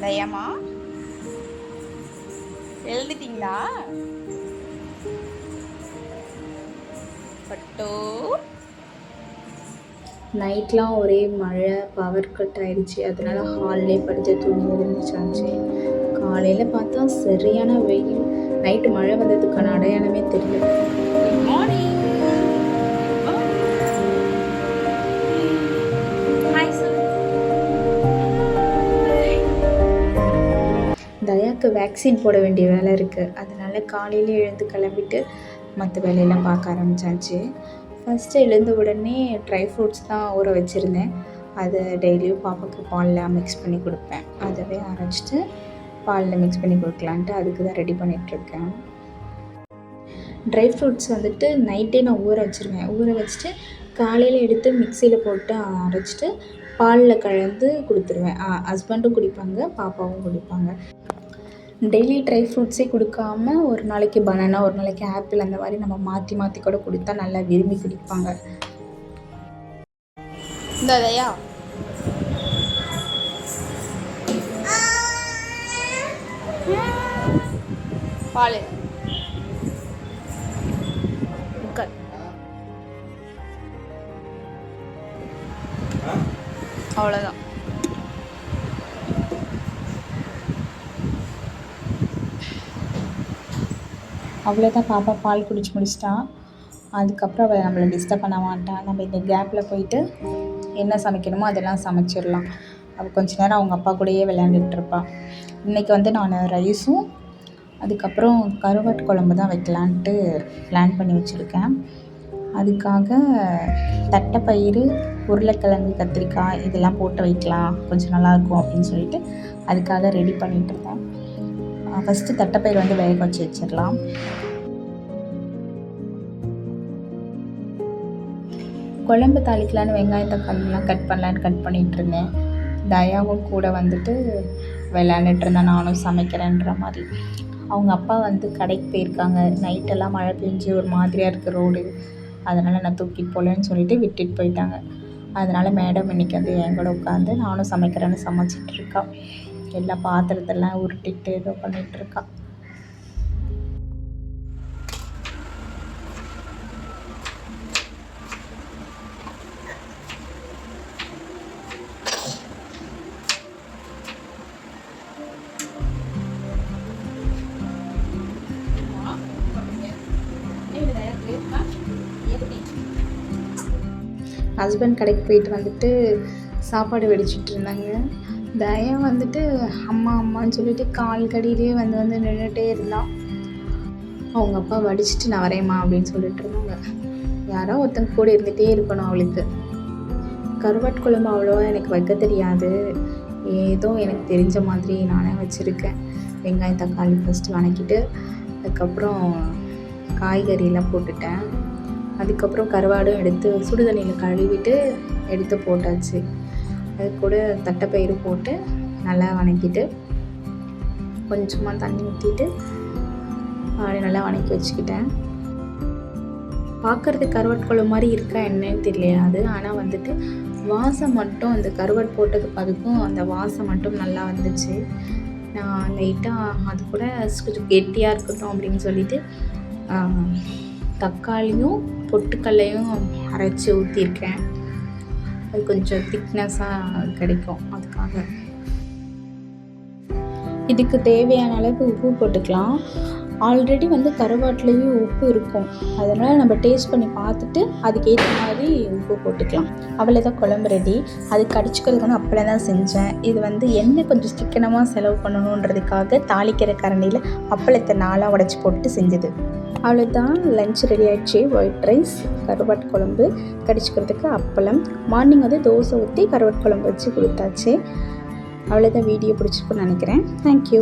தயமா எழுதிட்டீங்களா? பட்டோ நைட்லாம் ஒரே மழை, பவர் கட் ஆகிடுச்சு. அதனால ஹால்லே படுத்து தூங்கி எழுந்திரிச்சாச்சு. காலையில் பார்த்தா சரியான வெயில். நைட்டு மழை வந்ததுக்கான அடையாளமே தெரியல. Good morning. தயாக்கு வேக்சின் போட வேண்டிய வேலை இருக்குது. அதனால் காலையில் எழுந்து கிளம்பிட்டு மற்ற வேலையெல்லாம் பார்க்க ஆரம்பித்தாச்சு. ஃபஸ்ட்டு எழுந்த உடனே ட்ரை ஃப்ரூட்ஸ் தான் ஊற வச்சுருந்தேன். அதை டெய்லியும் பாப்பாவுக்கு பாலில் மிக்ஸ் பண்ணி கொடுப்பேன். அதவே அரைச்சிட்டு பாலில் மிக்ஸ் பண்ணி கொடுக்கலான்ட்டு அதுக்கு தான் ரெடி பண்ணிகிட்ருக்கேன். ட்ரை ஃப்ரூட்ஸ் வந்துட்டு நைட்டே நான் ஊற வச்சுருவேன். ஊற வச்சுட்டு காலையில் எடுத்து மிக்சியில் போட்டு அரைச்சிட்டு பாலில் கலந்து கொடுத்துருவேன். ஹஸ்பண்டும் குடிப்பாங்க, பாப்பாவும் குடிப்பாங்க. டெய்லி ட்ரை ஃப்ரூட்ஸே கொடுக்காம ஒரு நாளைக்கு பனானா, ஒரு நாளைக்கு ஆப்பிள், அந்த மாதிரி நம்ம மாற்றி மாற்றி கூட கொடுத்தா நல்லா விரும்பி குடிப்பாங்க. இந்த தயா பால் அவ்வளோதான். அவ்வளோதான், பாப்பா பால் குடிச்சு முடிச்சிட்டா. அதுக்கப்புறம் அவள் நம்மளை டிஸ்டர்ப் பண்ண மாட்டான். நம்ம இந்த கேப்பில் போயிட்டு என்ன சமைக்கணுமோ அதெல்லாம் சமைச்சிடலாம். அவள் கொஞ்ச நேரம் அவங்க அப்பா கூடயே விளையாண்டுட்டுருப்பாள். இன்றைக்கி வந்து நான் ரைஸும் அதுக்கப்புறம் கருவாட்டு குழம்பு தான் வைக்கலான்ட்டு பிளான் பண்ணி வச்சுருக்கேன். அதுக்காக தட்டைப்பயிறு, உருளைக்கிழங்கு, கத்திரிக்காய் இதெல்லாம் போட்டு வைக்கலாம், கொஞ்சம் நல்லாயிருக்கும் அப்படின்னு சொல்லிட்டு அதுக்காக ரெடி பண்ணிகிட்ருக்கேன். ஃபஸ்ட்டு தட்டைப்பயிறு வந்து வேக வச்சு வச்சிடலாம். குழம்பு தாளிக்கலான்னு வெங்காயம் தக்காளிலாம் கட் பண்ணிகிட்டு இருந்தேன். தயாவும் கூட வந்துட்டு விளையாண்டுட்டு இருந்தேன், நானும் சமைக்கிறேன்ற மாதிரி. அவங்க அப்பா வந்து கடைக்கு போயிருக்காங்க. நைட்டெல்லாம் மழை பெஞ்சு ஒரு மாதிரியாக இருக்குது ரோடு. அதனால் நான் தூக்கிட்டு போகலன்னு சொல்லிட்டு விட்டுட்டு போயிட்டாங்க. அதனால் மேடம் இன்றைக்கி வந்து என் கூட உட்காந்து நானும் சமைக்கிறேன்னு சமைச்சிட்ருக்கா. எல்லா பாத்திரத்தெல்லாம் உருட்டிட்டு ஏதோ பண்ணிகிட்ருக்கா. ஹஸ்பண்ட் கடைக்கு போயிட்டு வந்துட்டு சாப்பாடு வெடிச்சிட்டு இருந்தாங்க. தயா வந்துட்டு அம்மா அம்மான்னு சொல்லிட்டு கால் கடியிலே வந்து நின்றுட்டே இருந்தான். அவங்க அப்பா வடிச்சிட்டு நான் வரேம்மா அப்படின்னு சொல்லிட்டு இருந்தாங்க. யாரோ ஒருத்தங்க கூட இருந்துகிட்டே இருக்கணும் அவளுக்கு. கருவாட்டு குழம்பு அவ்வளோவா எனக்கு வைக்க தெரியாது, ஏதோ எனக்கு தெரிஞ்ச மாதிரி நானே வச்சுருக்கேன். வெங்காயம் தக்காளி ஃபஸ்ட்டு வணக்கிட்டு அதுக்கப்புறம் காய்கறியெல்லாம் போட்டுட்டேன். அதுக்கப்புறம் கருவாடும் எடுத்து சுடுதண்ணியில் கழுவிட்டு எடுத்து போட்டாச்சு. அது கூட தட்டைப்பயிறு போட்டு நல்லா வணக்கிட்டு கொஞ்சமாக தண்ணி ஊற்றிட்டு அப்படி நல்லா வணக்கி வச்சுக்கிட்டேன். பார்க்குறதுக்கு கருவாட்டு குழம்பு மாதிரி இருக்கா என்னன்னு தெரியாது. ஆனால் வந்துட்டு வாசம் மட்டும் அந்த கருவாட்டு போட்டதுக்கு அதுக்கும் அந்த வாசம் மட்டும் நல்லா வந்துச்சு. நான் லைட்டாக அது கூட கொஞ்சம் கெட்டியாக இருக்கட்டும் அப்படின்னு சொல்லிட்டு தக்காளியும் பொட்டுக்கல்லையும் அரைச்சி ஊற்றிருக்கேன். அது கொஞ்சம் திக்னஸாக கிடைக்கும், அதுக்காக. இதுக்கு தேவையான அளவுக்கு உப்பு போட்டுக்கலாம். ஆல்ரெடி வந்து கருவாட்டிலையும் உப்பு இருக்கும், அதனால் நம்ம டேஸ்ட் பண்ணி பார்த்துட்டு அதுக்கேற்ற மாதிரி உப்பு போட்டுக்கலாம். அவ்வளோதான், குழம்பு ரெடி. அது கடிச்சிக்கிறதுக்கு வந்து அப்பளம் தான் செஞ்சேன். இது வந்து எண்ணெய் கொஞ்சம் சிக்கனமாக செலவு பண்ணணுன்றதுக்காக தாளிக்கிற கரண்டியில் அப்பளத்தை 4 உடச்சி போட்டு செஞ்சது. அவ்வளோதான், லஞ்ச் ரெடி ஆகிடுச்சு. ஒயிட் ரைஸ், கருவாட்டு குழம்பு, கடிச்சிக்கிறதுக்கு அப்பளம். மார்னிங் வந்து தோசை ஊற்றி கருவாட்டு குழம்பு வச்சு கொடுத்தாச்சு. அவ்வளோதான். வீடியோ பிடிச்சிருக்குன்னு நினைக்கிறேன். தேங்க்யூ.